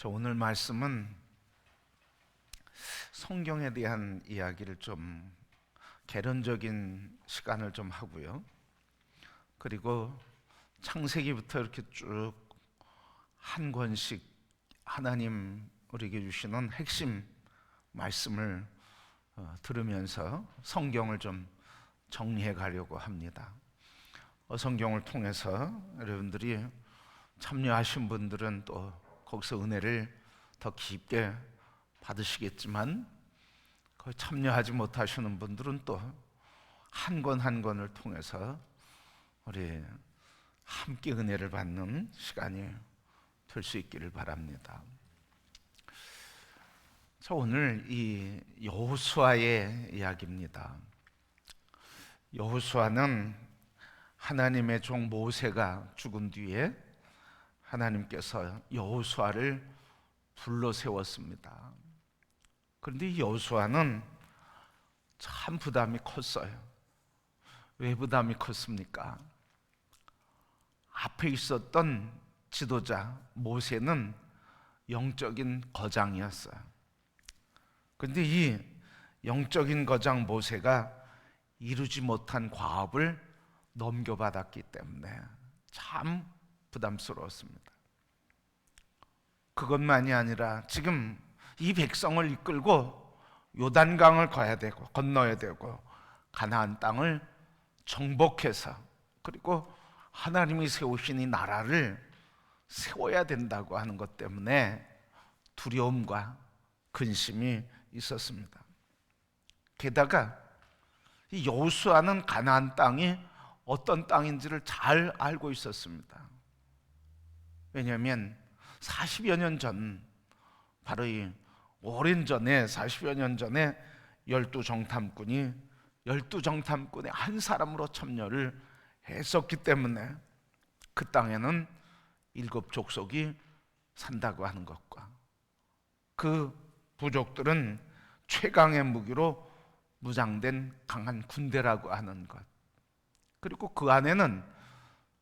오늘 말씀은 성경에 대한 이야기를 좀 개론적인 시간을 좀 하고요. 그리고 창세기부터 이렇게 쭉 한 권씩 하나님 우리에게 주시는 핵심 말씀을 들으면서 성경을 좀 정리해 가려고 합니다. 성경을 통해서 여러분들이 참여하신 분들은 또 거기서 은혜를 더 깊게 받으시겠지만, 거기 참여하지 못하시는 분들은 또 한 권 한 권을 통해서 우리 함께 은혜를 받는 시간이 될 수 있기를 바랍니다. 오늘 이 여호수아의 이야기입니다. 여호수아는 하나님의 종 모세가 죽은 뒤에 하나님께서 여호수아를 불러 세웠습니다. 그런데 이 여호수아는 참 부담이 컸어요. 왜 부담이 컸습니까? 앞에 있었던 지도자 모세는 영적인 거장이었어요. 그런데 이 영적인 거장 모세가 이루지 못한 과업을 넘겨받았기 때문에 참 부담스러웠습니다. 그것만이 아니라 지금 이 백성을 이끌고 요단강을 건너야 되고 가나안 땅을 정복해서, 그리고 하나님이 세우신 이 나라를 세워야 된다고 하는 것 때문에 두려움과 근심이 있었습니다. 게다가 이 여호수아는 가나안 땅이 어떤 땅인지를 잘 알고 있었습니다. 왜냐하면 40여 년 전, 바로 이 오랜 전에 40여 년 전에 열두 정탐꾼의 한 사람으로 참여를 했었기 때문에 그 땅에는 7 족속이 산다고 하는 것과 그 부족들은 최강의 무기로 무장된 강한 군대라고 하는 것, 그리고 그 안에는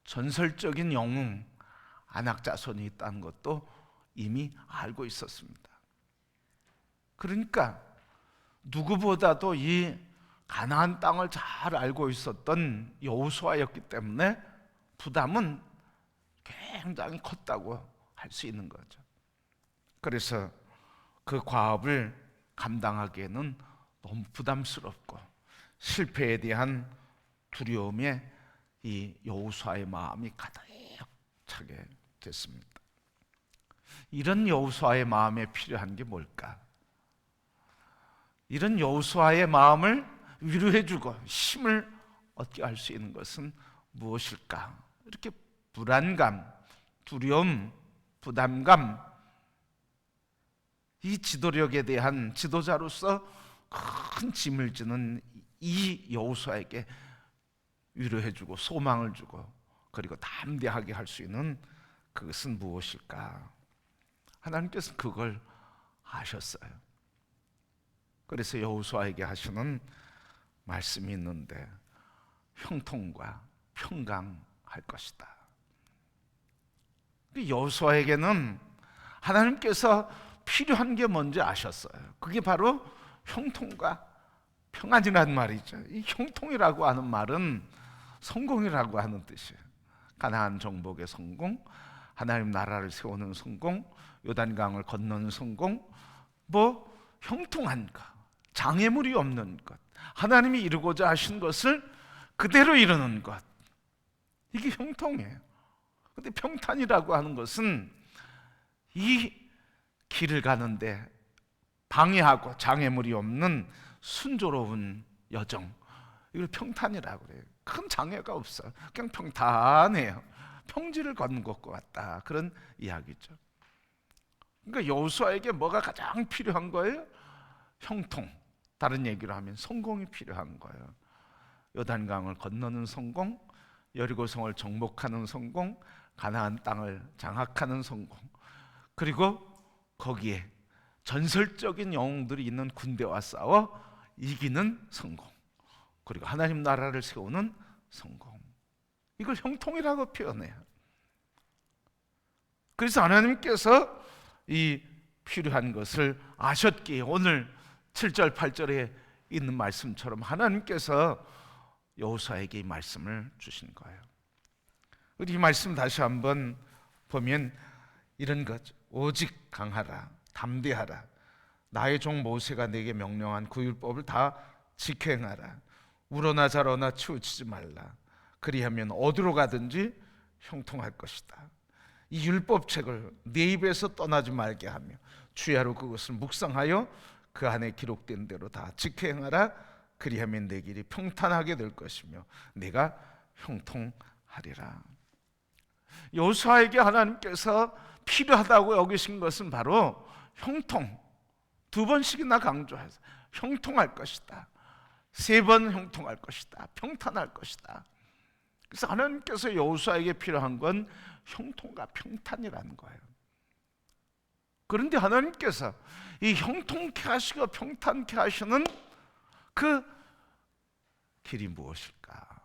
전설적인 영웅 아낙 자손이 있다는 것도 이미 알고 있었습니다. 그러니까 누구보다도 이 가나안 땅을 잘 알고 있었던 여호수아였기 때문에 부담은 굉장히 컸다고 할 수 있는 거죠. 그래서 그 과업을 감당하기에는 너무 부담스럽고 실패에 대한 두려움에 이 여호수아의 마음이 가득 차게 됐습니다. 이런 여호수아의 마음에 필요한 게 뭘까? 이런 여호수아의 마음을 위로해주고 힘을 얻게 할 수 있는 것은 무엇일까? 이렇게 불안감, 두려움, 부담감, 이 지도력에 대한 지도자로서 큰 짐을 지는 이 여호수아에게 위로해주고 소망을 주고, 그리고 담대하게 할 수 있는 그것은 무엇일까? 하나님께서 그걸 아셨어요. 그래서 여호수아에게 하시는 말씀이 있는데, 형통과 평강할 것이다. 여호수아에게는 하나님께서 필요한 게 뭔지 아셨어요. 그게 바로 형통과 평안이라는 말이죠. 이 형통이라고 하는 말은 성공이라고 하는 뜻이에요. 가나안 정복의 성공, 하나님 나라를 세우는 성공, 요단강을 건너는 성공, 형통한 것, 장애물이 없는 것, 하나님이 이루고자 하신 것을 그대로 이루는 것, 이게 형통이에요. 그런데 평탄이라고 하는 것은 이 길을 가는데 방해하고 장애물이 없는 순조로운 여정, 이걸 평탄이라고 그래요. 큰 장애가 없어요. 그냥 평탄해요. 평지를 걷는 것과 같다, 그런 이야기죠. 그러니까 여호수아에게 뭐가 가장 필요한 거예요? 형통. 다른 얘기로 하면 성공이 필요한 거예요. 요단강을 건너는 성공, 여리고성을 정복하는 성공, 가나안 땅을 장악하는 성공, 그리고 거기에 전설적인 영웅들이 있는 군대와 싸워 이기는 성공, 그리고 하나님 나라를 세우는 성공, 이걸 형통이라고 표현해요. 그래서 하나님께서 이 필요한 것을 아셨기에 오늘 7절 8절에 있는 말씀처럼 하나님께서 여호수아에게 이 말씀을 주신 거예요. 우리 이 말씀 다시 한번 보면 이런 거죠. 오직 강하라, 담대하라. 나의 종 모세가 내게 명령한 그 율법을 다 지켜 행하라. 우러나 자러나 치우치지 말라. 그리하면 어디로 가든지 형통할 것이다. 이 율법책을 네 입에서 떠나지 말게 하며 주야로 그것을 묵상하여 그 안에 기록된 대로 다 지켜 행하라. 그리하면 내 길이 평탄하게 될 것이며 내가 형통하리라. 여호수아에게 하나님께서 필요하다고 여기신 것은 바로 형통. 2번씩이나 강조해서 형통할 것이다. 3번 형통할 것이다. 평탄할 것이다. 그래서 하나님께서 여호수아에게 필요한 건 형통과 평탄이라는 거예요. 그런데 하나님께서 이 형통케 하시고 평탄케 하시는 그 길이 무엇일까?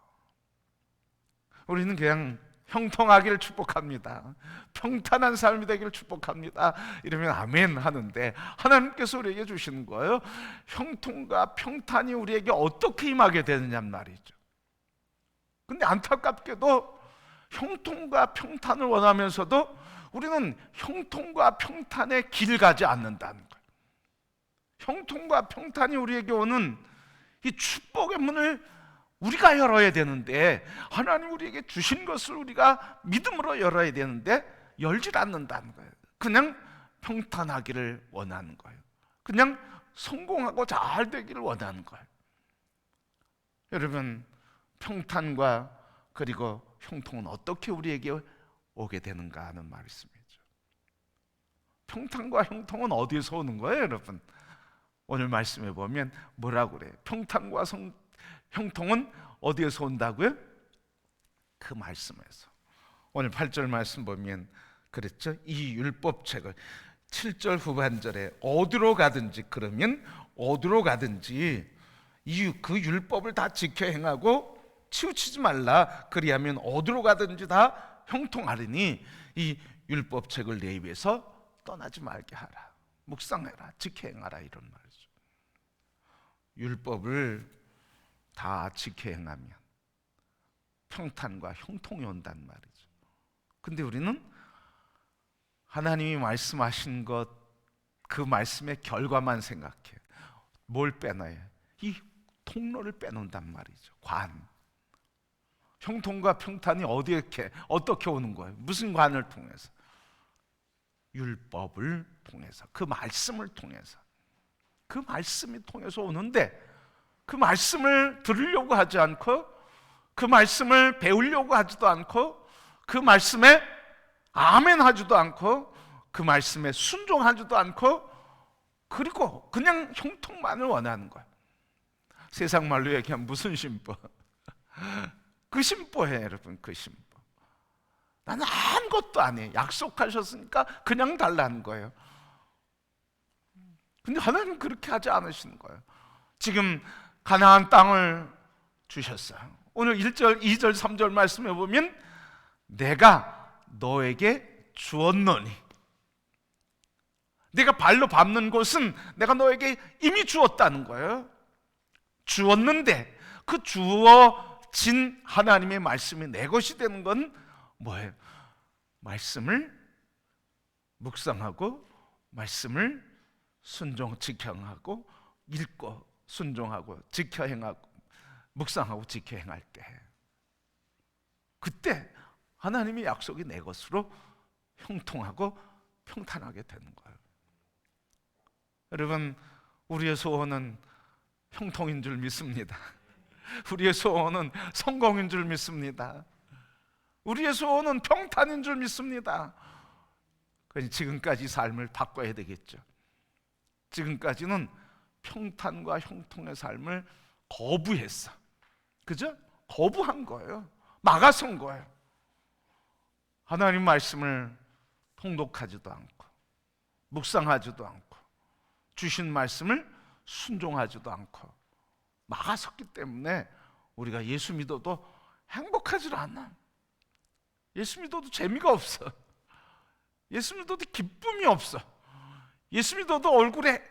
우리는 그냥 형통하기를 축복합니다. 평탄한 삶이 되기를 축복합니다. 이러면 아멘 하는데 하나님께서 우리에게 주시는 거예요. 형통과 평탄이 우리에게 어떻게 임하게 되느냐는 말이죠. 근데 안타깝게도 형통과 평탄을 원하면서도 우리는 형통과 평탄의 길을 가지 않는다는 거예요. 형통과 평탄이 우리에게 오는 이 축복의 문을 우리가 열어야 되는데, 하나님 우리에게 주신 것을 우리가 믿음으로 열어야 되는데 열질 않는다는 거예요. 그냥 평탄하기를 원하는 거예요. 그냥 성공하고 잘 되기를 원하는 거예요. 여러분, 평탄과 그리고 형통은 어떻게 우리에게 오게 되는가 하는 말씀이죠. 평탄과 형통은 어디에서 오는 거예요, 여러분? 오늘 말씀해 보면 뭐라고 그래요? 평탄과 형통은 어디에서 온다고요? 그 말씀에서. 오늘 8절 말씀 보면 그랬죠? 이 율법책을 7절 후반절에 어디로 가든지, 그러면 어디로 가든지 그 율법을 다 지켜 행하고 치우치지 말라. 그리하면 어디로 가든지 다 형통하리니 이 율법책을 내 입에서 떠나지 말게 하라. 묵상해라, 지켜 행하라, 이런 말이죠. 율법을 다 지켜 행하면 평탄과 형통이 온단 말이죠. 근데 우리는 하나님이 말씀하신 것, 그 말씀의 결과만 생각해. 뭘 빼놔요? 이 통로를 빼놓는단 말이죠. 관. 형통과 평탄이 어떻게 오는 거예요? 무슨 관을 통해서? 율법을 통해서, 그 말씀을 통해서. 그 말씀이 통해서 오는데, 그 말씀을 들으려고 하지 않고, 그 말씀을 배우려고 하지도 않고, 그 말씀에 아멘 하지도 않고, 그 말씀에 순종하지도 않고, 그리고 그냥 형통만을 원하는 거예요. 세상 말로 얘기하면 무슨 심보? 그 심보예요, 여러분. 그 심보. 나는 아무것도 안 해. 약속하셨으니까 그냥 달라는 거예요. 근데 하나님은 그렇게 하지 않으시는 거예요. 지금 가나안 땅을 주셨어요. 오늘 1절, 2절, 3절 말씀해 보면 내가 너에게 주었노니, 내가 발로 밟는 곳은 내가 너에게 이미 주었다는 거예요. 주었는데 그 주어진 하나님의 말씀이 내 것이 되는 건 뭐예요? 말씀을 묵상하고 말씀을 지켜 행하고, 읽고 순종하고 지켜 행하고 묵상하고 지켜 행할 때, 그때 하나님의 약속이 내 것으로 형통하고 평탄하게 되는 거예요. 여러분, 우리의 소원은 형통인 줄 믿습니다. 우리의 소원은 성공인 줄 믿습니다. 우리의 소원은 평탄인 줄 믿습니다. 그래서 지금까지 삶을 바꿔야 되겠죠. 지금까지는 평탄과 형통의 삶을 거부했어. 그죠? 거부한 거예요. 막아선 거예요. 하나님 말씀을 통독하지도 않고 묵상하지도 않고 주신 말씀을 순종하지도 않고 막아섰기 때문에 우리가 예수 믿어도 행복하지 않아. 예수 믿어도 재미가 없어. 예수 믿어도 기쁨이 없어. 예수 믿어도 얼굴에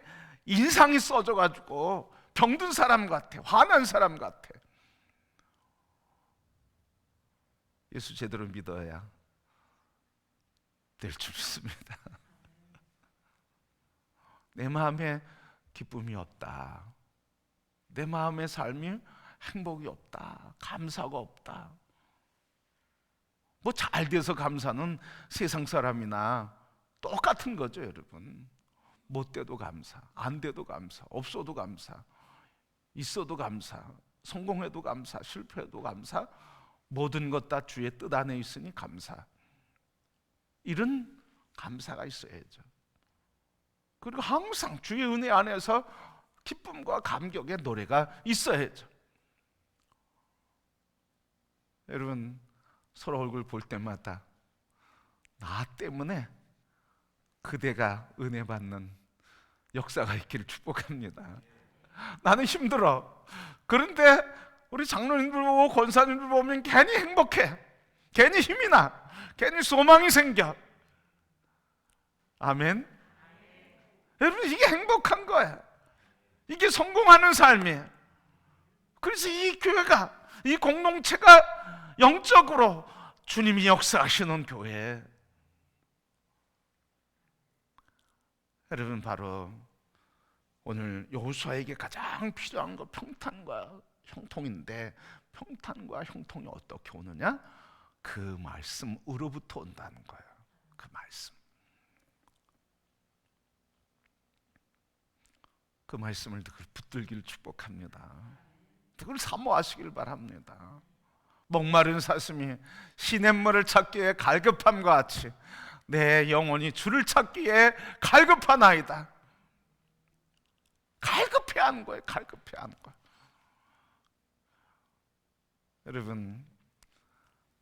인상이 써져가지고 병든 사람 같아, 화난 사람 같아. 예수 제대로 믿어야 될 줄 믿습니다. 내 마음에 기쁨이 없다, 내 마음의 삶이 행복이 없다, 감사가 없다. 뭐 잘 돼서 감사는 세상 사람이나 똑같은 거죠, 여러분. 못 돼도 감사, 안 돼도 감사, 없어도 감사, 있어도 감사, 성공해도 감사, 실패해도 감사, 모든 것 다 주의 뜻 안에 있으니 감사. 이런 감사가 있어야죠. 그리고 항상 주의 은혜 안에서 기쁨과 감격의 노래가 있어야죠. 여러분, 서로 얼굴 볼 때마다 나 때문에 그대가 은혜 받는 역사가 있기를 축복합니다. 나는 힘들어. 그런데 우리 장로님들 보고 권사님들 보면 괜히 행복해, 괜히 힘이 나, 괜히 소망이 생겨. 아멘. 여러분, 이게 행복한 거예요. 이게 성공하는 삶이에요. 그래서 이 교회가, 이 공동체가 영적으로 주님이 역사하시는 교회. 여러분, 바로 오늘 여호수아에게 가장 필요한 거 평탄과 형통인데, 평탄과 형통이 어떻게 오느냐? 그 말씀으로부터 온다는 거예요. 그 말씀. 그 말씀을 붙들기를 축복합니다. 그걸 사모하시길 바랍니다. 목마른 사슴이 시냇물을 찾기에 갈급함과 같이 내 영혼이 주를 찾기에 갈급하나이다. 갈급해하는 거예요. 갈급해하는 거예요. 여러분,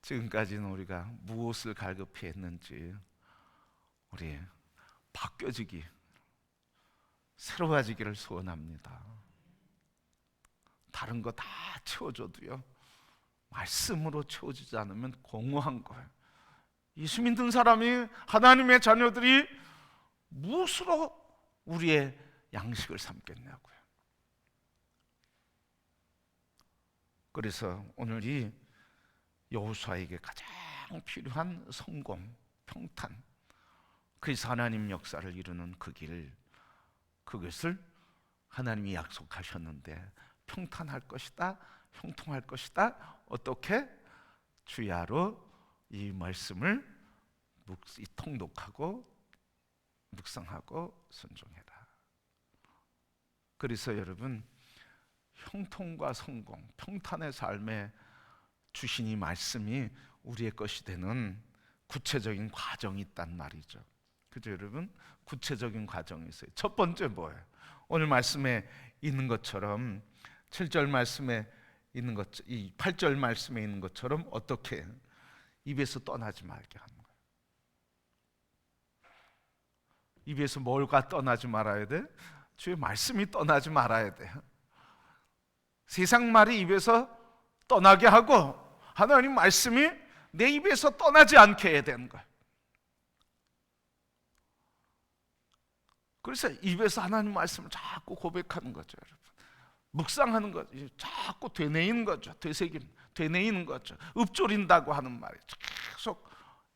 지금까지는 우리가 무엇을 갈급해했는지 우리 바뀌어지기, 새로워지기를 소원합니다. 다른 거 다 채워줘도요, 말씀으로 채워지지 않으면 공허한 거예요. 예수 믿는 사람이, 하나님의 자녀들이 무엇으로 우리의 양식을 삼겠냐고요. 그래서 오늘 이 여호수아에게 가장 필요한 성공, 평탄, 그래서 하나님 역사를 이루는 그 길, 그것을 하나님이 약속하셨는데, 평탄할 것이다, 형통할 것이다. 어떻게? 주야로 이 말씀을 통독하고 묵상하고 순종해라. 그래서 여러분, 형통과 성공, 평탄의 삶에 주신 이 말씀이 우리의 것이 되는 구체적인 과정이 있단 말이죠. 그죠, 여러분? 구체적인 과정이 있어요. 첫 번째 뭐예요? 오늘 말씀에 있는 것처럼 7절 말씀에 있는 것, 이 8절 말씀에 있는 것처럼 어떻게 입에서 떠나지 말게 하는 거예요. 입에서 뭘가 떠나지 말아야 돼? 주의 말씀이 떠나지 말아야 돼. 세상 말이 입에서 떠나게 하고 하나님 말씀이 내 입에서 떠나지 않게 해야 되는 거예요. 그래서 입에서 하나님 말씀을 자꾸 고백하는 거죠, 여러분. 묵상하는 거죠. 자꾸 되뇌이는 거죠. 되뇌이는 거죠. 읊조린다고 하는 말이죠. 계속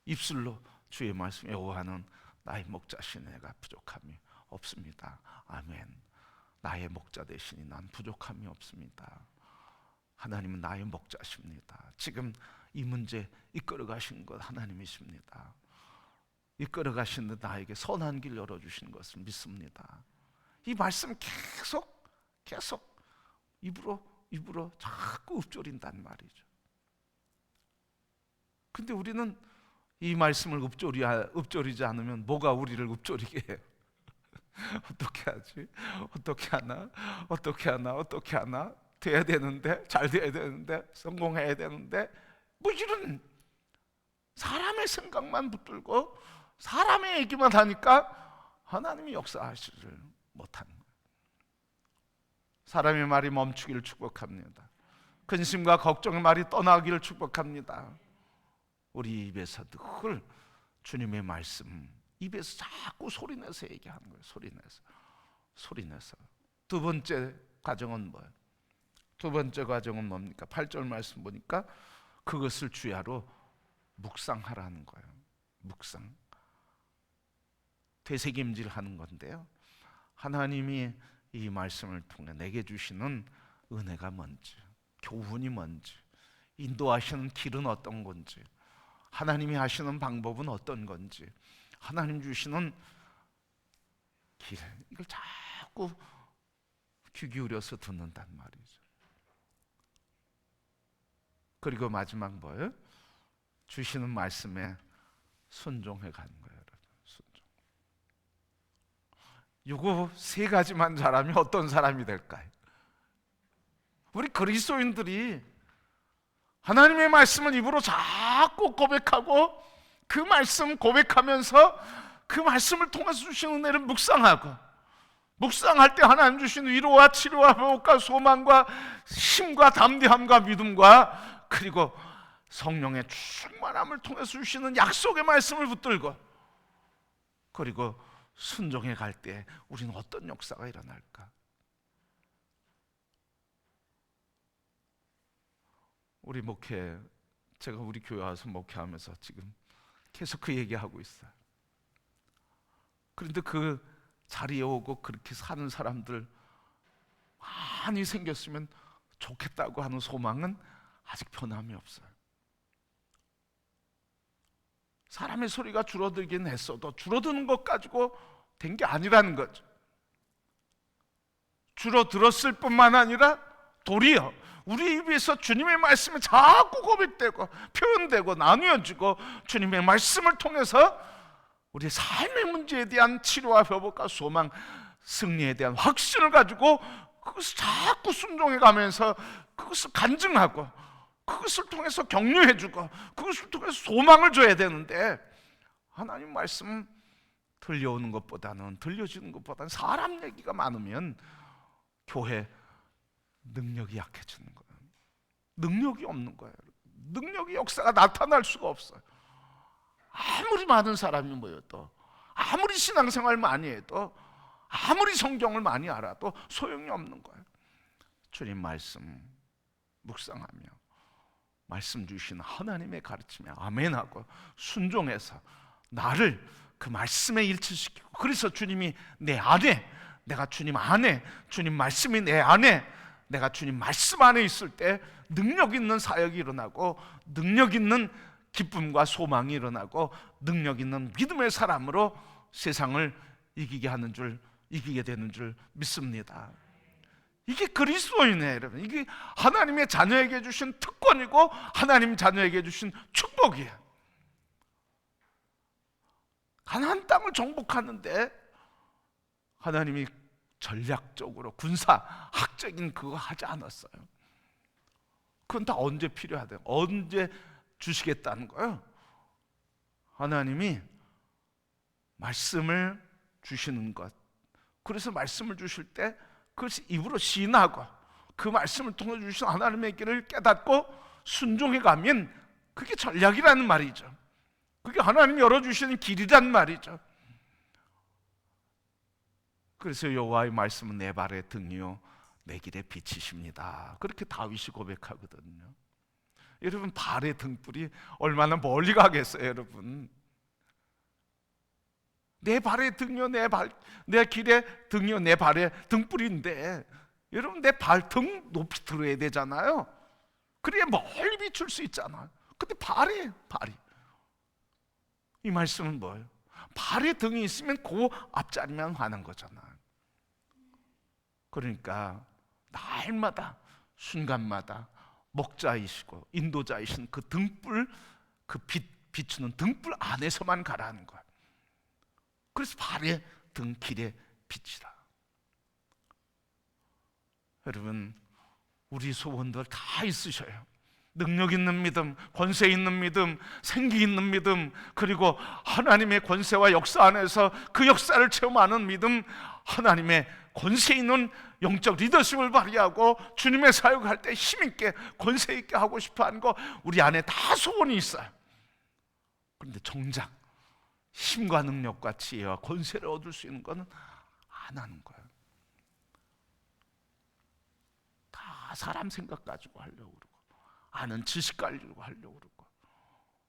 입술로 주의 말씀, 여호와는 나의 목자시니 내가 부족함이 없습니다. 아멘. 나의 목자 되시니 난 부족함이 없습니다. 하나님은 나의 목자십니다. 지금 이 문제 이끌어 가신 것 하나님이십니다. 이끌어 가시는 나에게 선한 길 열어주신 것을 믿습니다. 이 말씀 계속 입으로 자꾸 읊조린단 말이죠. 근데 우리는 이 말씀을 읊조리지 않으면 뭐가 우리를 읊조리게 해요? 어떻게 하지? 어떻게 하나? 돼야 되는데, 잘 돼야 되는데, 성공해야 되는데, 뭐 이런 사람의 생각만 붙들고 사람의 얘기만 하니까 하나님이 역사하시지를 못하는 거예요. 사람의 말이 멈추기를 축복합니다. 근심과 걱정의 말이 떠나기를 축복합니다. 우리 입에서 늘 주님의 말씀 입에서 자꾸 소리내서 얘기하는 거예요. 소리내서. 두 번째 과정은 뭐예요? 두 번째 과정은 뭡니까? 8절 말씀 보니까 그것을 주야로 묵상하라는 거예요. 묵상. 되새김질하는 건데요, 하나님이 이 말씀을 통해 내게 주시는 은혜가 뭔지, 교훈이 뭔지, 인도하시는 길은 어떤 건지, 하나님이 하시는 방법은 어떤 건지, 하나님 주시는 길, 이걸 자꾸 귀 기울여서 듣는단 말이죠. 그리고 마지막 뭐예요? 주시는 말씀에 순종해 가는 거예요. 여러분, 순종. 이거 세 가지만 잘하면 어떤 사람이 될까요? 우리 그리스도인들이 하나님의 말씀을 입으로 자꾸 고백하고, 그 말씀 고백하면서 그 말씀을 통해서 주신 은혜를 묵상하고, 묵상할 때 하나님 주신 위로와 치료와 회복과 소망과 힘과 담대함과 믿음과, 그리고 성령의 충만함을 통해서 주시는 약속의 말씀을 붙들고, 그리고 순종해 갈 때 우리는 어떤 역사가 일어날까? 우리 목회, 제가 우리 교회 와서 목회하면서 지금 계속 그 얘기하고 있어요. 그런데 그 자리에 오고 그렇게 사는 사람들 많이 생겼으면 좋겠다고 하는 소망은 아직 변함이 없어요. 사람의 소리가 줄어들긴 했어도 줄어드는 것 가지고 된 게 아니라는 거죠. 줄어들었을 뿐만 아니라 도리어 우리 입에서 주님의 말씀이 자꾸 고백되고 표현되고 나누어지고, 주님의 말씀을 통해서 우리 삶의 문제에 대한 치료와 회복과 소망, 승리에 대한 확신을 가지고 그것을 자꾸 순종해 가면서 그것을 간증하고, 그것을 통해서 격려해주고, 그것을 통해서 소망을 줘야 되는데, 하나님 말씀 들려오는 것보다는, 들려주는 것보다는 사람 얘기가 많으면 교회 능력이 약해지는 거예요. 능력이 없는 거예요. 능력의 역사가 나타날 수가 없어요. 아무리 많은 사람이 모여도, 아무리 신앙생활 많이 해도, 아무리 성경을 많이 알아도 소용이 없는 거예요. 주님 말씀 묵상하며 말씀 주신 하나님의 가르침에 아멘하고 순종해서 나를 그 말씀에 일치시키고, 그래서 주님이 내 안에, 내가 주님 안에, 주님 말씀이 내 안에, 내가 주님 말씀 안에 있을 때 능력 있는 사역이 일어나고, 능력 있는 기쁨과 소망이 일어나고, 능력 있는 믿음의 사람으로 세상을 이기게 되는 줄 믿습니다. 이게 그리스도인이에요, 여러분. 이게 하나님의 자녀에게 주신 특권이고 하나님 자녀에게 주신 축복이에요. 가나안 땅을 정복하는데 하나님이 전략적으로 군사학적인 그거 하지 않았어요. 그건 다 언제 필요하대요? 언제 주시겠다는 거예요? 하나님이 말씀을 주시는 것, 그래서 말씀을 주실 때 그것이 입으로 시인하고 그 말씀을 통해 주신 하나님의 길을 깨닫고 순종해 가면 그게 전략이라는 말이죠. 그게 하나님이 열어주시는 길이란 말이죠. 그래서 여호와의 말씀은 내 발의 등이요 내 길의 빛이십니다. 그렇게 다윗이 고백하거든요. 여러분, 발의 등불이 얼마나 멀리 가겠어요, 여러분. 내 발의 등이요 내 길의 등이요 내 발의 등불인데, 여러분 내 발등 높이 들어야 되잖아요. 그래야 멀리 비출 수 있잖아요. 근데 발이 이 말씀은 뭐예요? 발에 등이 있으면 그 앞자리만 하는 거잖아요. 그러니까 날마다 순간마다 목자이시고 인도자이신 그 등불, 그 비추는 등불 안에서만 가라는 거예요. 그래서 발의 등 길의 빛이다. 여러분, 우리 소원들 다 있으셔요. 능력 있는 믿음, 권세 있는 믿음, 생기 있는 믿음, 그리고 하나님의 권세와 역사 안에서 그 역사를 체험하는 믿음, 하나님의 권세 있는 영적 리더십을 발휘하고 주님의 사역할 때 힘있게 권세 있게 하고 싶어 하는 거 우리 안에 다 소원이 있어요. 그런데 정작 힘과 능력과 지혜와 권세를 얻을 수 있는 것은 안 하는 거예요. 다 사람 생각 가지고 하려고 그러고, 아는 지식 가지고 하려고 그러고,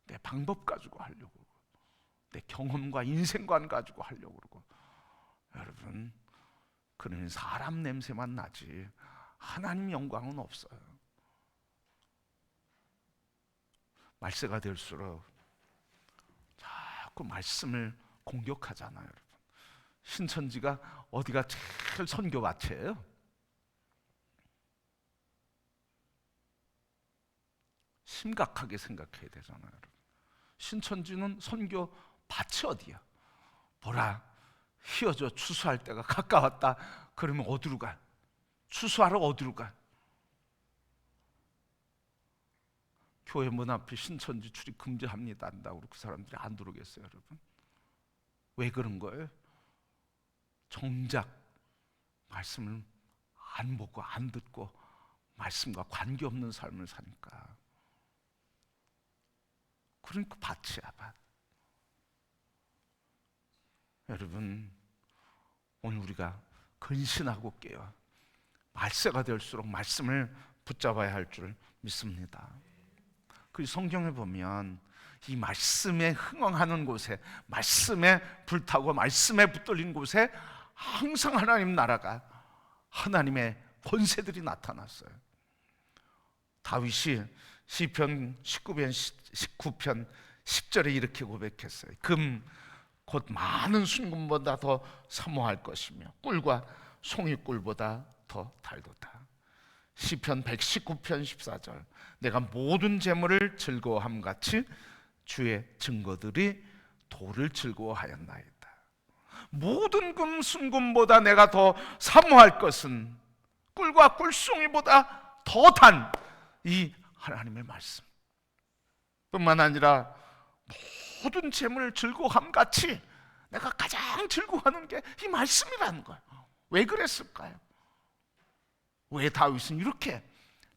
내 방법 가지고 하려고 그러고, 내 경험과 인생관 가지고 하려고 그러고. 여러분, 그러면 사람 냄새만 나지 하나님 영광은 없어요. 말세가 될수록 자꾸 말씀을 공격하잖아요. 여러분, 신천지가 어디가 제일 선교 마체예요? 심각하게 생각해야 되잖아요. 여러분, 신천지는 선교 밭이 어디야? 보라, 휘어져 추수할 때가 가까웠다. 그러면 어디로 가? 추수하러 어디로 가? 교회 문 앞에 신천지 출입 금지합니다 한다고 그 사람들이 안 들어오겠어요, 여러분? 왜 그런 거예요? 정작 말씀을 안 보고 안 듣고 말씀과 관계없는 삶을 사니까. 그러니까 밭이야, 밭. 여러분, 오늘 우리가 근신하고 깨어 말세가 될수록 말씀을 붙잡아야 할 줄 믿습니다. 그 성경에 보면 이 말씀에 흥황하는 곳에, 말씀에 불타고 말씀에 붙들린 곳에 항상 하나님 나라가, 하나님의 권세들이 나타났어요. 다윗이 시편 19편 10절에 이렇게 고백했어요. 금 곧 많은 순금보다 더 사모할 것이며 꿀과 송이꿀보다 더 달도다. 시편 119편 14절, 내가 모든 재물을 즐거워함 같이 주의 증거들이 도를 즐거워하였나이다. 모든 금 순금보다 내가 더 사모할 것은 꿀과 꿀송이보다 더 단 이 하나님의 말씀 뿐만 아니라 모든 재물을 즐거워함 같이 내가 가장 즐거워하는 게 이 말씀이라는 거예요. 왜 그랬을까요? 왜 다윗은 이렇게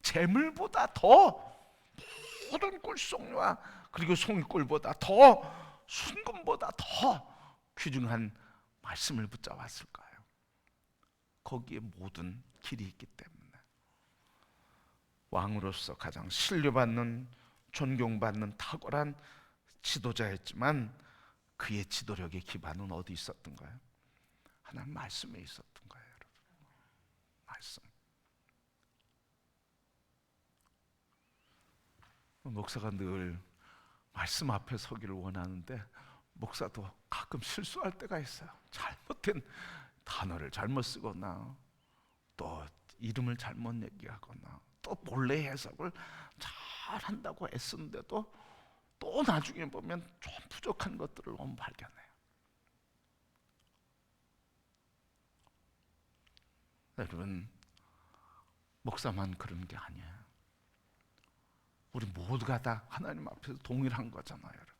재물보다 더, 모든 꿀송이와 그리고 송이꿀보다 더, 순금보다 더 귀중한 말씀을 붙잡았을까요? 거기에 모든 길이 있기 때문에. 왕으로서 가장 신뢰받는, 존경받는 탁월한 지도자였지만 그의 지도력의 기반은 어디 있었던가요? 하나님 말씀에 있었던 거예요, 여러분. 말씀. 목사가 늘 말씀 앞에 서기를 원하는데 목사도 가끔 실수할 때가 있어요. 잘못된 단어를 잘못 쓰거나 또 이름을 잘못 얘기하거나 또 몰래 해석을 잘 한다고 애쓰는데도 또 나중에 보면 좀 부족한 것들을 너무 발견해요. 여러분, 목사만 그런 게 아니에요. 우리 모두가 다 하나님 앞에서 동일한 거잖아요, 여러분.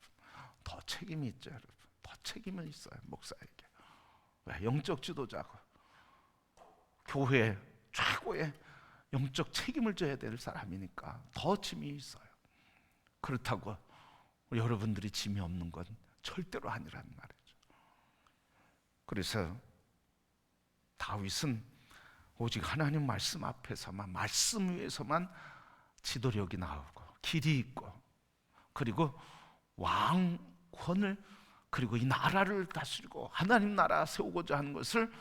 더 책임이 있죠, 여러분. 더 책임이 있어요, 목사에게. 왜? 영적 지도자고 교회 최고의 영적 책임을 져야 될 사람이니까 더 짐이 있어요. 그렇다고 여러분들이 짐이 없는 건 절대로 아니란 말이죠. 그래서 다윗은 오직 하나님 말씀 앞에서만, 말씀 위에서만 지도력이 나오고 길이 있고, 그리고 왕권을, 그리고 이 나라를 다스리고 하나님 나라 세우고자 하는 것을,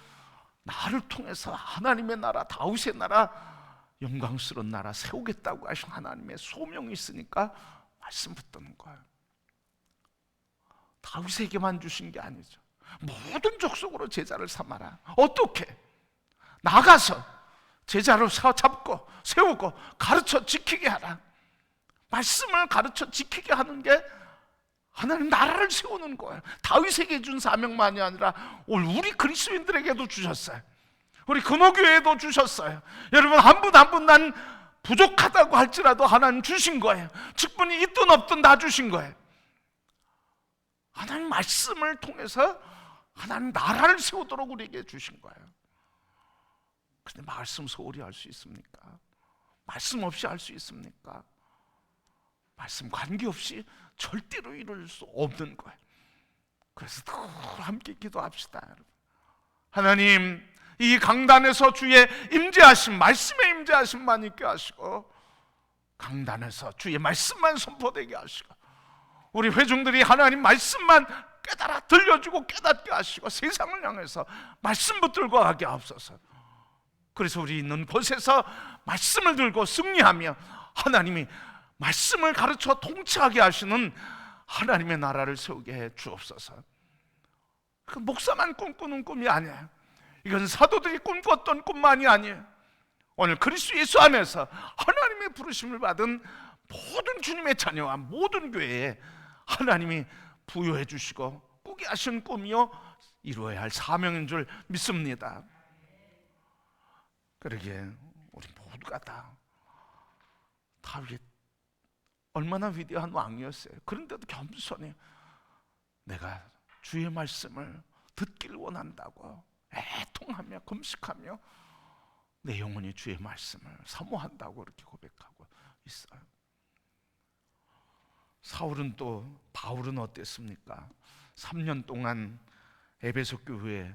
나를 통해서 하나님의 나라, 다윗의 나라, 영광스러운 나라 세우겠다고 하신 하나님의 소명이 있으니까 말씀 붙드는 거예요. 다윗에게만 주신 게 아니죠. 모든 족속으로 제자를 삼아라. 어떻게? 나가서 제자로 잡고 세우고 가르쳐 지키게 하라. 말씀을 가르쳐 지키게 하는 게 하나님 나라를 세우는 거예요. 다윗에게 준 사명만이 아니라 우리 그리스도인들에게도 주셨어요. 우리 금호교회에도 주셨어요. 여러분, 한 분 한 분 난 부족하다고 할지라도 하나님 주신 거예요. 직분이 있든 없든 다 주신 거예요. 하나님 말씀을 통해서 하나님 나라를 세우도록 우리에게 주신 거예요. 근데 말씀 소홀히 할 수 있습니까? 말씀 없이 할 수 있습니까? 말씀 관계없이 절대로 이룰 수 없는 거예요. 그래서 더 함께 기도합시다. 하나님, 이 강단에서 주의 임재하심, 말씀의 임재하심만 있게 하시고, 강단에서 주의 말씀만 선포되게 하시고, 우리 회중들이 하나님 말씀만 깨달아 들려주고 깨닫게 하시고, 세상을 향해서 말씀 붙들고 가게 하옵소서. 그래서 우리 있는 곳에서 말씀을 들고 승리하며 하나님이 말씀을 가르쳐 통치하게 하시는 하나님의 나라를 세우게 해 주옵소서. 그 목사만 꿈꾸는 꿈이 아니에요. 이건 사도들이 꿈꿨던 꿈만이 아니에요. 오늘 그리스도 예수 안에서 하나님의 부르심을 받은 모든 주님의 자녀와 모든 교회에 하나님이 부여해 주시고 꾸게 하신 꿈이요 이루어야 할 사명인 줄 믿습니다. 그러기에 우리 모두가 다 다윗 얼마나 위대한 왕이었어요. 그런데도 겸손히 내가 주의 말씀을 듣기를 원한다고 애통하며 금식하며 내 영혼이 주의 말씀을 사모한다고 그렇게 고백하고 있어요. 바울은 어땠습니까? 3년 동안 에베소 교회에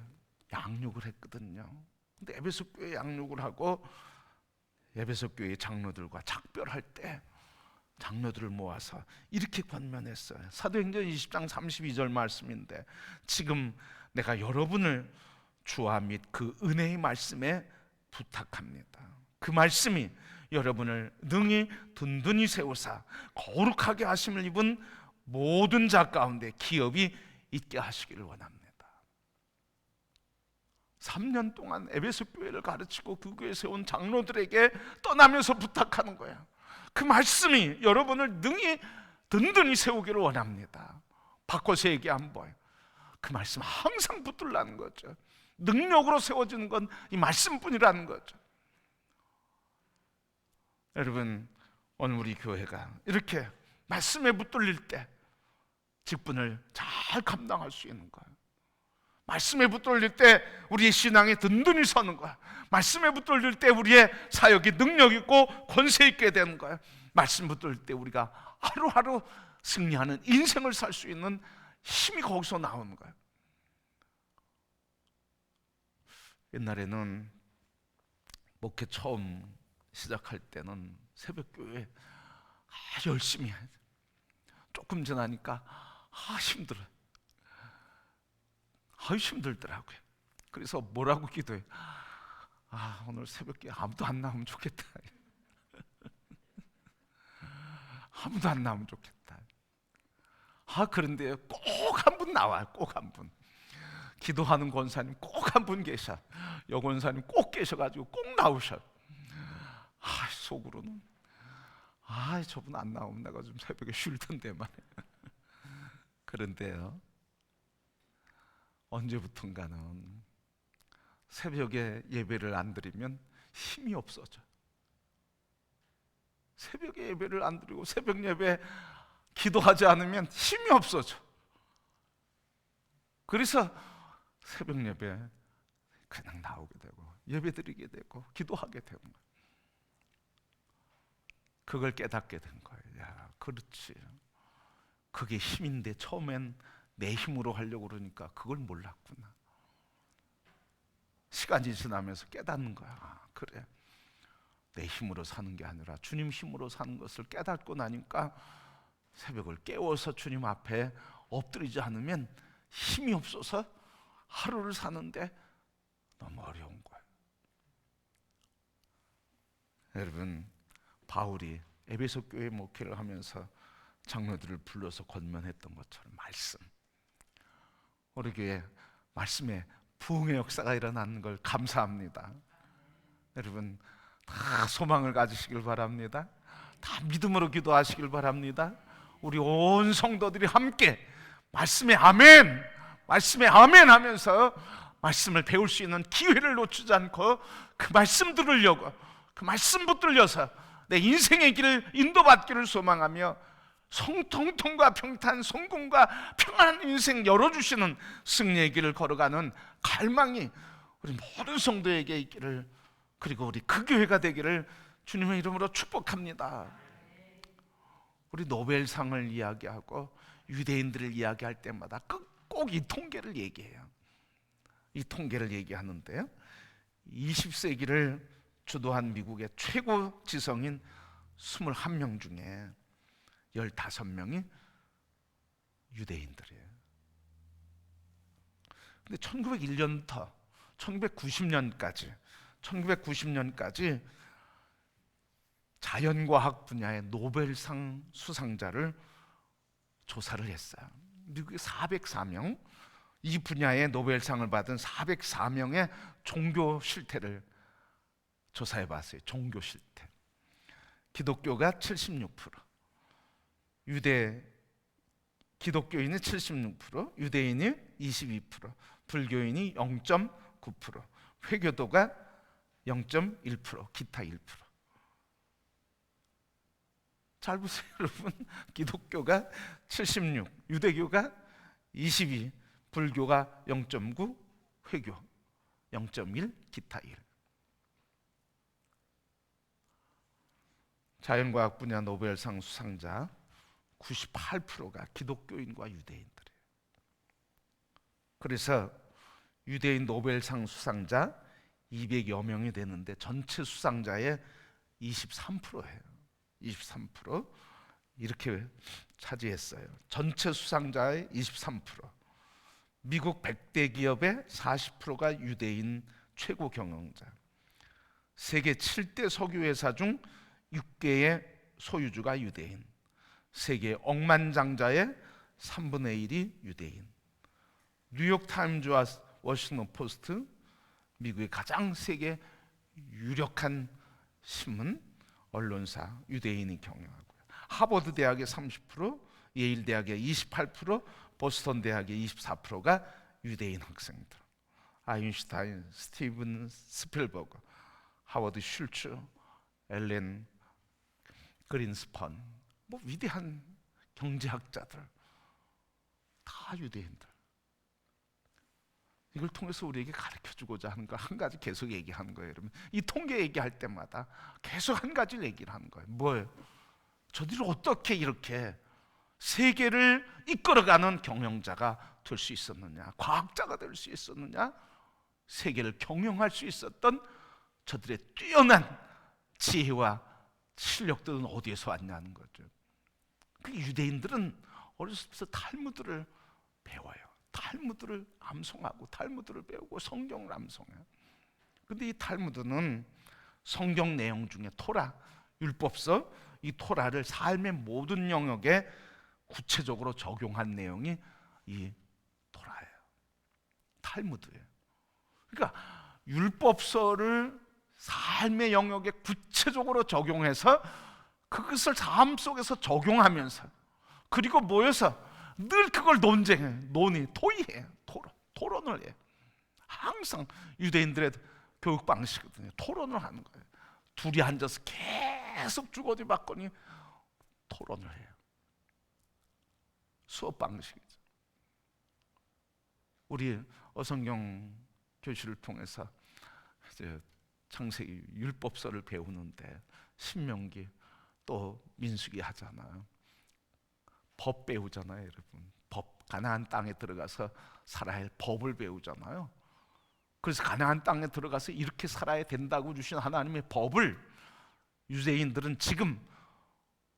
양육을 했거든요. 근데 에베소 교회 양육을 하고 에베소 교회 장로들과 작별할 때 장로들을 모아서 이렇게 권면했어요. 사도행전 20장 32절 말씀인데, 지금 내가 여러분을 주와 및 그 은혜의 말씀에 부탁합니다. 그 말씀이 여러분을 능히 든든히 세우사 거룩하게 하심을 입은 모든 자 가운데 기업이 있게 하시기를 원합니다. 3년 동안 에베소 교회를 가르치고 그 교회에 세운 장로들에게 떠나면서 부탁하는 거예요. 그 말씀이 여러분을 능히 든든히 세우기를 원합니다. 바꿔서 얘기하면 뭐예요? 그 말씀 항상 붙들라는 거죠. 능력으로 세워지는 건 이 말씀뿐이라는 거죠. 여러분, 오늘 우리 교회가 이렇게 말씀에 붙들릴 때 직분을 잘 감당할 수 있는 거예요. 말씀에 붙들릴 때 우리의 신앙이 든든히 서는 거야. 말씀에 붙들릴 때 우리의 사역이 능력 있고 권세 있게 되는 거야. 말씀 붙들릴 때 우리가 하루하루 승리하는 인생을 살 수 있는 힘이 거기서 나오는 거야. 옛날에는 목회 처음 시작할 때는 새벽교회 열심히 해야 돼. 조금 지나니까 힘들어요. 힘들더라고요. 그래서 뭐라고 기도해? 오늘 새벽에 아무도 안 나오면 좋겠다. 아무도 안 나오면 좋겠다. 그런데 꼭 한 분 나와요. 꼭 한 분. 기도하는 권사님 꼭 한 분 계셔. 여권사님 꼭 계셔가지고 꼭 나오셔. 속으로는 저분 안 나오면 내가 좀 새벽에 쉴 텐데 말이야. 그런데요, 언제부턴가는 새벽에 예배를 안 드리면 힘이 없어져. 새벽에 예배를 안 드리고 새벽 예배 기도하지 않으면 힘이 없어져. 그래서 새벽 예배 그냥 나오게 되고 예배 드리게 되고 기도하게 되는 거예요. 그걸 깨닫게 된 거예요. 그렇지. 그게 힘인데 처음엔 내 힘으로 하려고 그러니까 그걸 몰랐구나. 시간이 지나면서 깨닫는 거야. 그래, 내 힘으로 사는 게 아니라 주님 힘으로 사는 것을 깨닫고 나니까 새벽을 깨워서 주님 앞에 엎드리지 않으면 힘이 없어서 하루를 사는데 너무 어려운 거예요. 여러분, 바울이 에베소 교회 목회를 하면서 장로들을 불러서 권면했던 것처럼 말씀, 우리 교회 말씀에 부흥의 역사가 일어나는 걸 감사합니다. 여러분, 다 소망을 가지시길 바랍니다. 다 믿음으로 기도하시길 바랍니다. 우리 온 성도들이 함께 말씀에 아멘, 말씀에 아멘 하면서 말씀을 배울 수 있는 기회를 놓치지 않고 그 말씀 들으려고, 그 말씀 붙들려서 내 인생의 길을 인도받기를 소망하며 성통통과 평탄, 성공과 평안한 인생 열어주시는 승리의 길을 걸어가는 갈망이 우리 모든 성도에게 있기를, 그리고 우리 그 교회가 되기를 주님의 이름으로 축복합니다. 우리 노벨상을 이야기하고 유대인들을 이야기할 때마다 꼭 꼭 이 통계를 얘기해요. 이 통계를 얘기하는데요, 20세기를 주도한 미국의 최고 지성인 21명 중에 15명이 유대인들이에요. 근데 1901년부터 1990년까지 자연과학 분야의 노벨상 수상자를 조사를 했어요. 미국의 404명, 이 분야의 노벨상을 받은 404명의 종교 실태를 조사해 봤어요. 종교 실태. 기독교가 76%, 기독교인이 76%, 유대인이 22%, 불교인이 0.9%, 회교도가 0.1%, 기타 1%. 잘 보세요, 여러분. 기독교가 76, 유대교가 22, 불교가 0.9, 회교 0.1, 기타 1. 자연과학 분야 노벨상 수상자 98%가 기독교인과 유대인들이에요. 그래서 유대인 노벨상 수상자 200여 명이 되는데 전체 수상자의 23%예요. 23% 이렇게 차지했어요. 전체 수상자의 23%. 미국 100대 기업의 40%가 유대인 최고 경영자. 세계 7대 석유회사 중 6개의 소유주가 유대인. 세계 억만장자의 3분의 1이 유대인. 뉴욕타임즈와 워싱턴 포스트, 미국의 가장 세계 유력한 신문, 언론사, 유대인이 경영하고요. 하버드 대학의 30%, 예일 대학의 28%, 보스턴 대학의 24%가 유대인 학생들. 아인슈타인, 스티븐 스필버그, 하워드 슐츠, 엘렌 그린스펀, 뭐 위대한 경제학자들 다 유대인들. 이걸 통해서 우리에게 가르쳐주고자 하는 거 한 가지 계속 얘기하는 거예요. 여러분, 이 통계 얘기할 때마다 계속 한 가지를 얘기를 하는 거예요. 뭐예요? 저들이 어떻게 이렇게 세계를 이끌어가는 경영자가 될 수 있었느냐, 과학자가 될 수 있었느냐, 세계를 경영할 수 있었던 저들의 뛰어난 지혜와 실력들은 어디에서 왔냐는 거죠. 그 유대인들은 어렸을 때부터 탈무드를 배워요. 탈무드를 암송하고 탈무드를 배우고 성경을 암송해요. 근데 이 탈무드는 성경 내용 중에 토라, 율법서, 이 토라를 삶의 모든 영역에 구체적으로 적용한 내용이 이 토라예요. 탈무드예요. 그러니까 율법서를 삶의 영역에 구체적으로 적용해서 그것을 삶 속에서 적용하면서, 그리고 모여서 늘 그걸 토의해. 토론을 해. 항상 유대인들의 교육 방식이거든요. 토론을 하는 거예요. 둘이 앉아서 계속 주거니 받거니 토론을 해요. 수업 방식이죠. 우리 어성경 교실을 통해서 이제 창세기 율법서를 배우는데 신명기 또 민수기 하잖아요. 법 배우잖아요, 여러분. 법, 가나안 땅에 들어가서 살아야 할 법을 배우잖아요. 그래서 가나안 땅에 들어가서 이렇게 살아야 된다고 주신 하나님의 법을 유대인들은 지금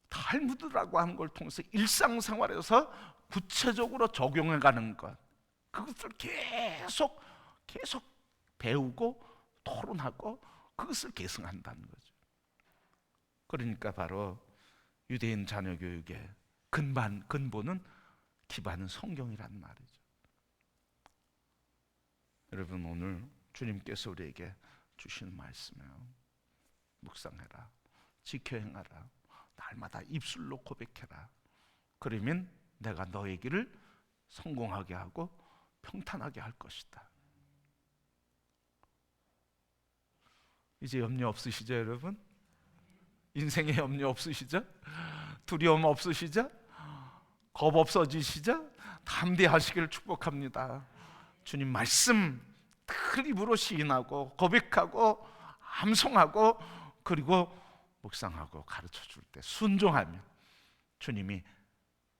탈무드라고 하는 걸 통해서 일상생활에서 구체적으로 적용해가는 것, 그것을 계속 배우고 토론하고 그것을 계승한다는 거죠. 그러니까 바로 유대인 자녀 교육의 근본은 기반은 성경이란 말이죠. 여러분, 오늘 주님께서 우리에게 주시는 말씀이에요. 묵상해라, 지켜 행하라, 날마다 입술로 고백해라. 그러면 내가 너의 길을 성공하게 하고 평탄하게 할 것이다. 이제 염려 없으시죠, 여러분? 인생에 염려 없으시죠? 두려움 없으시죠? 겁 없어지시죠? 담대하시기를 축복합니다. 주님 말씀 늘 입으로 시인하고 고백하고 암송하고 그리고 묵상하고 가르쳐 줄 때 순종하면 주님이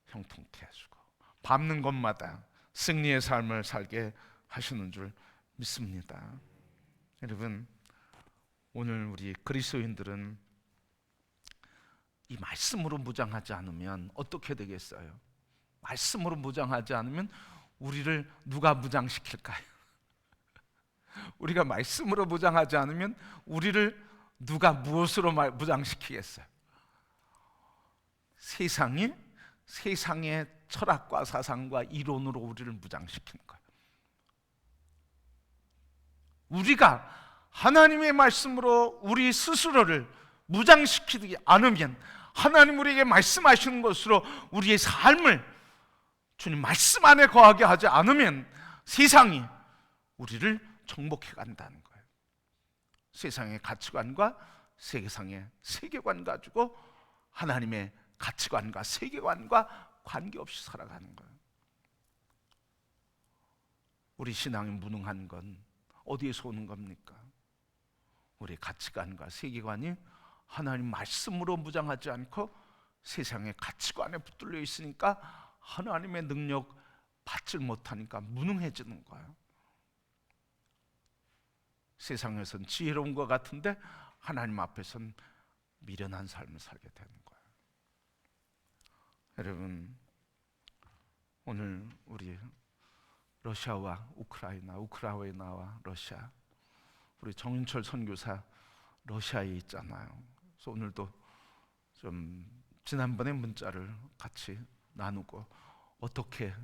형통케 해주고 밟는 것마다 승리의 삶을 살게 하시는 줄 믿습니다. 여러분, 오늘 우리 그리스도인들은 이 말씀으로 무장하지 않으면 어떻게 되겠어요? 말씀으로 무장하지 않으면 우리를 누가 무장시킬까요? 우리가 말씀으로 무장하지 않으면 우리를 누가 무엇으로 무장시키겠어요? 세상의 철학과 사상과 이론으로 우리를 무장시키는 거예요. 우리가 하나님의 말씀으로 우리 스스로를 무장시키지 않으면, 하나님 우리에게 말씀하시는 것으로 우리의 삶을 주님 말씀 안에 거하게 하지 않으면 세상이 우리를 정복해 간다는 거예요. 세상의 가치관과 세상의 세계관 가지고 하나님의 가치관과 세계관과 관계없이 살아가는 거예요. 우리 신앙이 무능한 건 어디에서 오는 겁니까? 우리 가치관과 세계관이 하나님 말씀으로 무장하지 않고 세상의 가치관에 붙들려 있으니까 하나님의 능력 받지 못하니까 무능해지는 거예요. 세상에선 지혜로운 것 같은데 하나님 앞에선 미련한 삶을 살게 되는 거예요. 여러분, 오늘 우리 러시아와 우크라이나와 러시아, 우리 정윤철 선교사 러시아에 있잖아요. 그래서 오늘도 좀 지난번에 문자를 같이 나누고 어떻게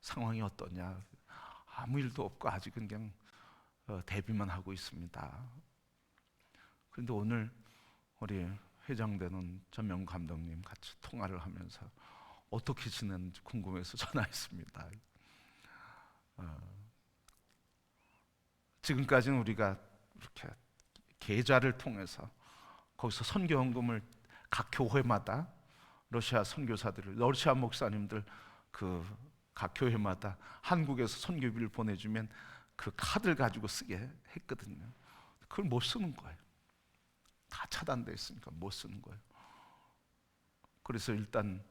상황이 어떠냐, 아무 일도 없고 아직은 그냥 대비만 하고 있습니다. 그런데 오늘 우리 회장되는 전명 감독님 같이 통화를 하면서 어떻게 지내는지 궁금해서 전화했습니다. 지금까지는 우리가 이렇게 계좌를 통해서 거기서 선교헌금을 각 교회마다 러시아 선교사들을, 러시아 목사님들 각 교회마다 한국에서 선교비를 보내주면 그 카드를 가지고 쓰게 했거든요. 그걸 못 쓰는 거예요. 다 차단되어 있으니까 못 쓰는 거예요. 그래서 일단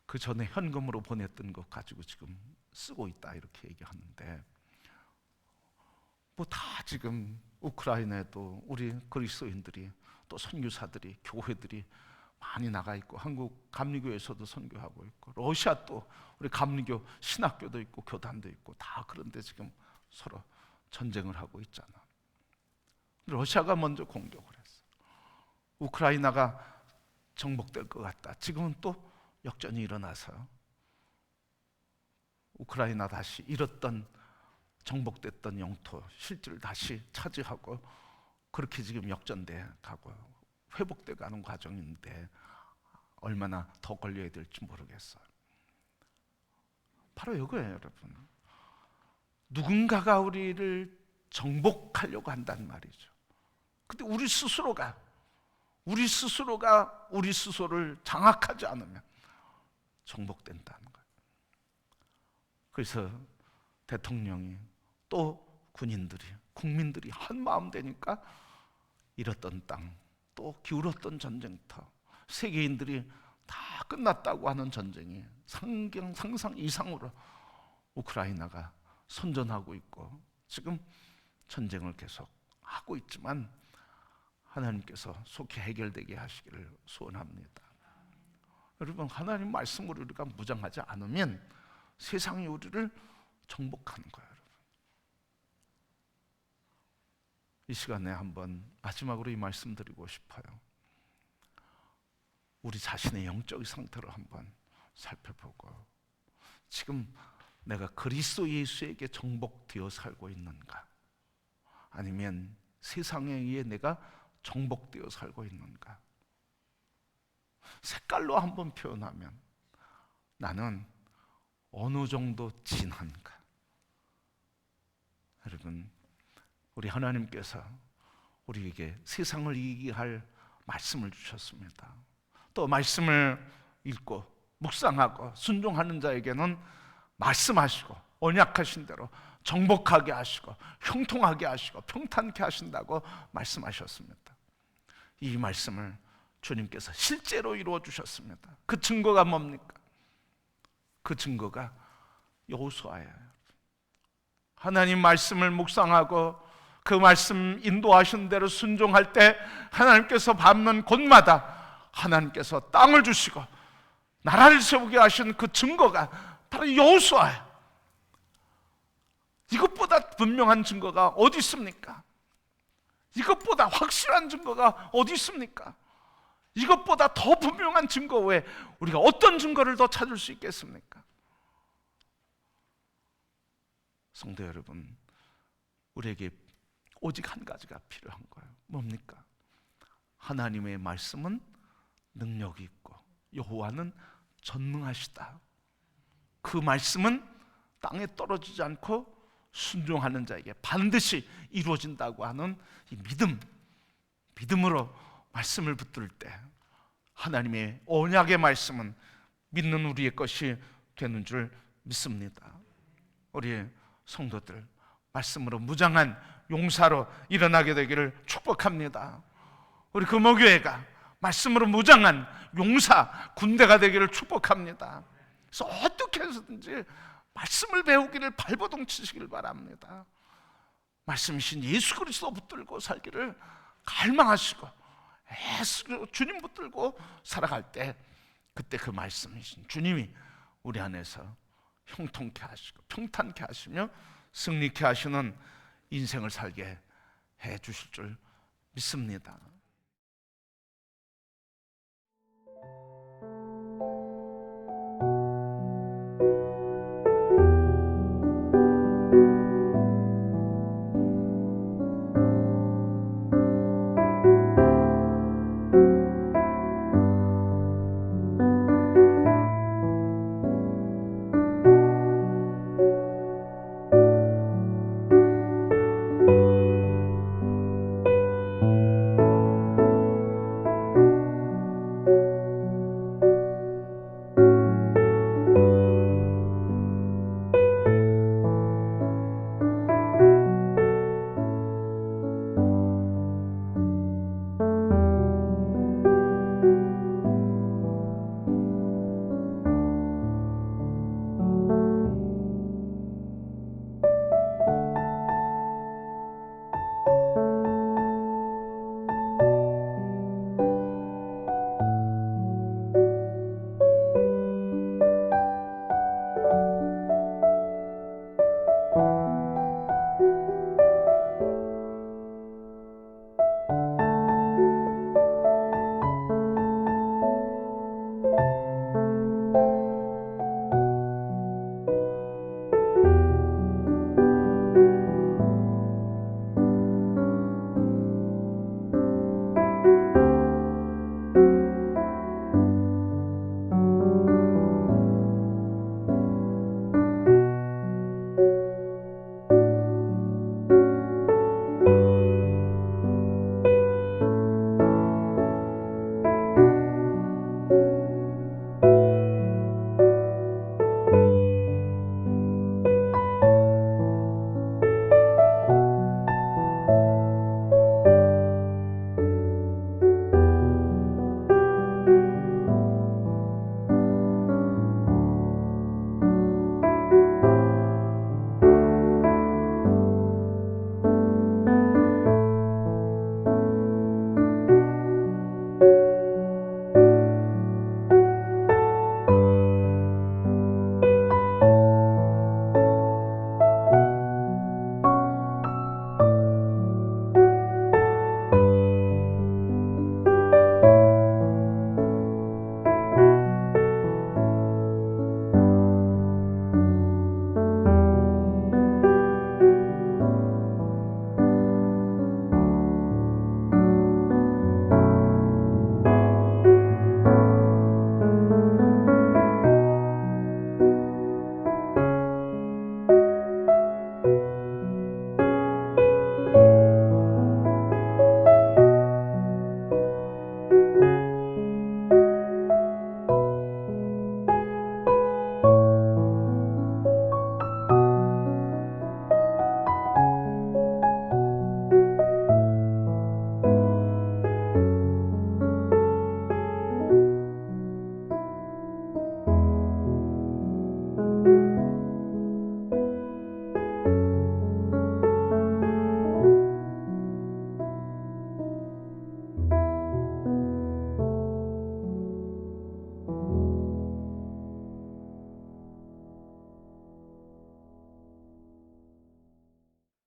그 전에 현금으로 보냈던 것 가지고 지금 쓰고 있다 이렇게 얘기하는데, 뭐 다 지금 우크라이나에도 우리 그리스도인들이 또 선교사들이 교회들이 많이 나가 있고, 한국 감리교에서도 선교하고 있고, 러시아 또 우리 감리교 신학교도 있고 교단도 있고 다 그런데 지금 서로 전쟁을 하고 있잖아. 러시아가 먼저 공격을 했어. 우크라이나가 정복될 것 같다. 지금은 또 역전이 일어나서 우크라이나 다시 잃었던, 정복됐던 영토 실제를 다시 차지하고 그렇게 지금 역전돼 가고 회복돼 가는 과정인데 얼마나 더 걸려야 될지 모르겠어요. 바로 이거예요, 여러분. 누군가가 우리를 정복하려고 한단 말이죠. 근데 우리 스스로가 우리 스스로를 장악하지 않으면 정복된다는 거예요. 그래서 대통령이 또 군인들이, 국민들이 한 마음 되니까 잃었던 땅, 또 기울었던 전쟁터, 세계인들이 다 끝났다고 하는 전쟁이 상상 이상으로 우크라이나가 선전하고 있고 지금 전쟁을 계속 하고 있지만 하나님께서 속히 해결되게 하시기를 소원합니다. 여러분, 하나님 말씀으로 우리가 무장하지 않으면 세상이 우리를 정복하는 거예요. 여러분, 이 시간에 한번 마지막으로 이 말씀 드리고 싶어요. 우리 자신의 영적인 상태를 한번 살펴보고, 지금 내가 그리스도 예수에게 정복되어 살고 있는가, 아니면 세상에 의해 내가 정복되어 살고 있는가. 색깔로 한번 표현하면 나는 어느 정도 진한가. 여러분, 우리 하나님께서 우리에게 세상을 이기게 할 말씀을 주셨습니다. 또 말씀을 읽고 묵상하고 순종하는 자에게는 말씀하시고 언약하신 대로 정복하게 하시고 형통하게 하시고 평탄케 하신다고 말씀하셨습니다. 이 말씀을 주님께서 실제로 이루어 주셨습니다. 그 증거가 뭡니까? 그 증거가 여호수아예요. 하나님 말씀을 묵상하고 그 말씀 인도하신 대로 순종할 때 하나님께서 밟는 곳마다 하나님께서 땅을 주시고 나라를 세우게 하신 그 증거가 바로 여호수아예요. 이것보다 분명한 증거가 어디 있습니까? 이것보다 확실한 증거가 어디 있습니까? 이것보다 더 분명한 증거 외에 우리가 어떤 증거를 더 찾을 수 있겠습니까? 성도 여러분, 우리에게 오직 한 가지가 필요한 거예요. 뭡니까? 하나님의 말씀은 능력이 있고 여호와는 전능하시다. 그 말씀은 땅에 떨어지지 않고 순종하는 자에게 반드시 이루어진다고 하는 이 믿음으로 말씀을 붙들 때 하나님의 언약의 말씀은 믿는 우리의 것이 되는 줄 믿습니다. 우리 성도들 말씀으로 무장한 용사로 일어나게 되기를 축복합니다. 우리 금호교회가 말씀으로 무장한 용사 군대가 되기를 축복합니다. 그래서 어떻게 해서든지 말씀을 배우기를 발버둥 치시길 바랍니다. 말씀이신 예수 그리스도 붙들고 살기를 갈망하시고 애쓰고 주님 붙들고 살아갈 때 그때 그 말씀이신 주님이 우리 안에서 형통케 하시고 평탄케 하시며 승리케 하시는 인생을 살게 해 주실 줄 믿습니다.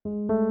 네.